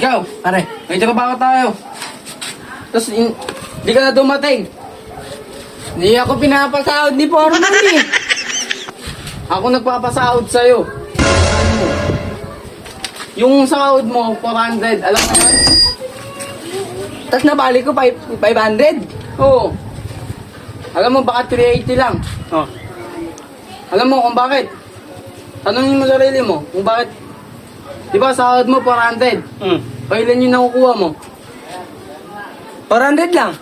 Ikaw, pare, may trabaho tayo. Tapos, di ka na dumating. Hindi ako pinapasahod ni Foreman eh. Ako nagpapasahod sa'yo. Ano mo? Yung sahod mo, 400, alam mo yun? Tapos nabalik ko 500. Oo. Alam mo, baka 380 lang. Oh. Alam mo kung bakit? Tanungin mo sarili mo kung bakit. Di ba sahod mo 400? Kailan yung nakukuha mo? 400 lang.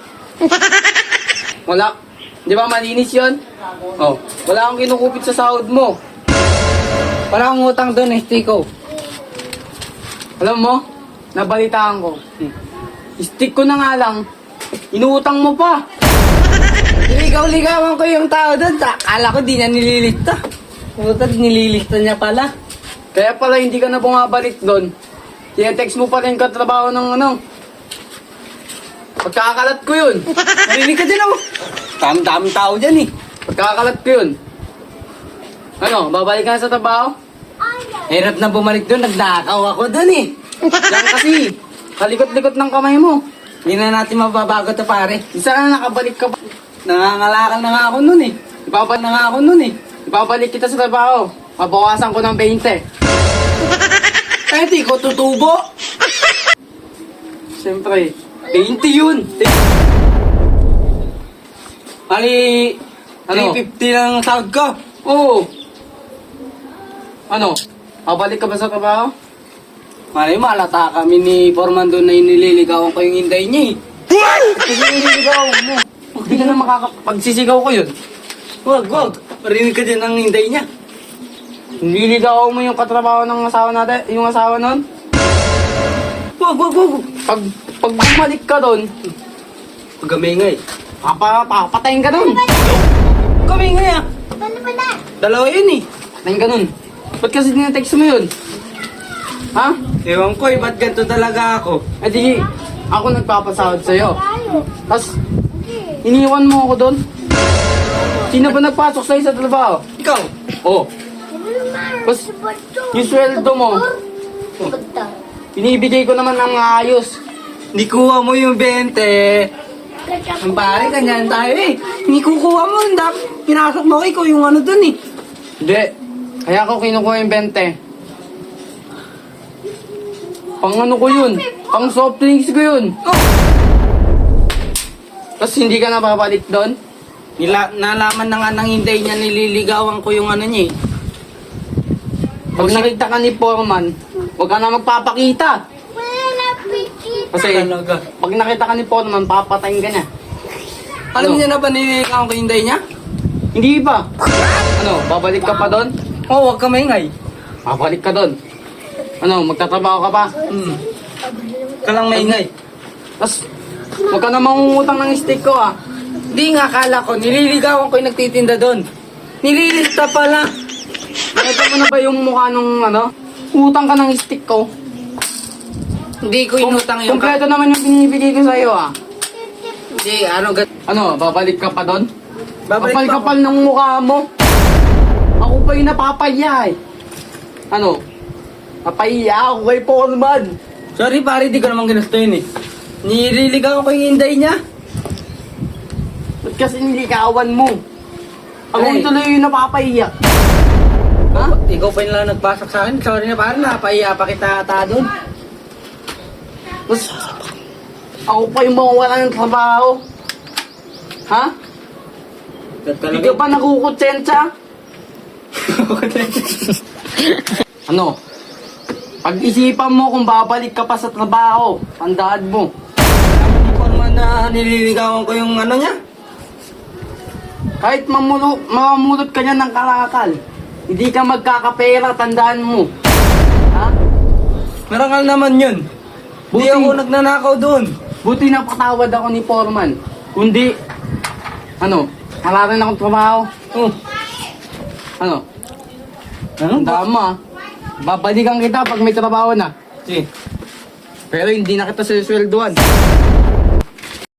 Wala. Di ba malinis yun? Oh. Wala akong kinukupit sa sahod mo. Wala akong utang doon, Stiko. Alam mo, nabalitaan ko. Stick ko na nga lang, inuutang mo pa. Ligaw-ligawan ko yung tao doon. Akala ko di niya nililista. Puta, nililista niya pala. Kaya pala hindi ka na bumabalik doon. Tinetext mo pa rin katrabaho ng ano. Pagkakalat ko yun. Narinig ka din ako. Dami-daming tao dyan eh. Pagkakalat ko yun. Ano, babalik ka na sa trabaho? Hirap na bumalik doon, nagnakaw ako doon eh. Yan kasi, kalikot-likot ng kamay mo. Hindi na natin mababago to pare. Isa na nakabalik ka pa. Nangangalakal na nga ako nun eh. Ibabalik kita sa trabaho. Mabawasan ko ng 20. Kahit di ko tutubo. Siyempre, 20 yun. Mali, ano? 350 lang sahod ko. Oo. Ano? Babalik ka ba sa trabaho? Mali, malata kami ni Foreman doon na inililigawan ko yung hinday niya eh. Kasi inililigawan mo. Hindi ka na makakapagsisigaw ko yun. Wag. Marinig ka din ang hinday niya. Nililigawan mo yung katrabaho ng asawa natin, yung asawa nun? Wag. Pag bumalik ka doon, gamingay. Papatayin ka doon. Gamingay ah. Dalawa yun eh. Patayin ka doon. Ba't kasi dinatext mo yun? Ha? Ewan ko eh, ba't ganito talaga ako? Eh di, ako nagpapasahod sa'yo. Tapos, iniwan mo ako doon? Sino ba nagpasok sa'yo sa trabaho? Ikaw? Oo. Tapos, yung sweldo mo, binibigay ko naman ng ayos. Hindi kuha mo yung 20. Ang pare, ganyan tayo eh. Hindi kukuha mo, pinasok mo ikaw yung ano doon eh. Hindi. Kaya ako kinukuha yung 20. Pang ano ko yun? Pang soft drinks ko yun. Oh. Tapos hindi ka na babalik doon? Nalaman na nga nang hinday niya, nililigawan ko yung ano niya eh. Pag nakita ka ni Foreman, huwag ka na magpapakita. Kasi pag nakita ka ni Foreman, papatayin ka niya. Alam niya na ba nililigawan ko yung hinday niya? Hindi pa. Ano, babalik ka pa doon? Oo, huwag ka maingay. Babalik ka doon. Ano, magtatrabaho ka pa? Ka lang maingay. Tapos, huwag ka na mangungutang ng stick ko ah. Di nga, akala ko, nililigawan ko yung nagtitinda doon. Nililista pala. Nakita mo na ba yung mukha nung ano? Utang ka ng stick ko. Hindi ko inutang yung... Kompleto naman yung binibigay ko sa'yo ah. Hindi, ano, babalik ka pa doon? Babalik ka pa ng mukha mo. Ako pa yung napapaya eh. Ano? Napaiya ako kay Foreman. Sorry pare, di ko naman ginusto yun eh. Nililigawan ko yung hinday niya. Ba't kasi nililigawan mo? Ako yung tuloy yung napapaiya. Ha? Ikaw pa yung lang nagpasak sa akin. Sorry na pare, napaiya pa kita ata doon. Tapos, ako pa yung mawawala ng trabaho. Ha? Hindi ka pa nakukutsensa? Ano? Pag-isipan mo kung babalik ka pa sa trabaho, tandaan mo. Hindi ko naman na nililigawan ko yung ano niya. Kahit mamulot ka niya ng kalakal, hindi ka magkakapera, tandaan mo. Ha? Marangal naman yun. Hindi ako nagnanakaw doon. Buti napatawad ako ni Foreman. Kundi, ano, wala rin akong trabaho. Ano? Tandaan mo ah. Babalikan kita pag may trabaho na. Pero hindi na kita susweldoan.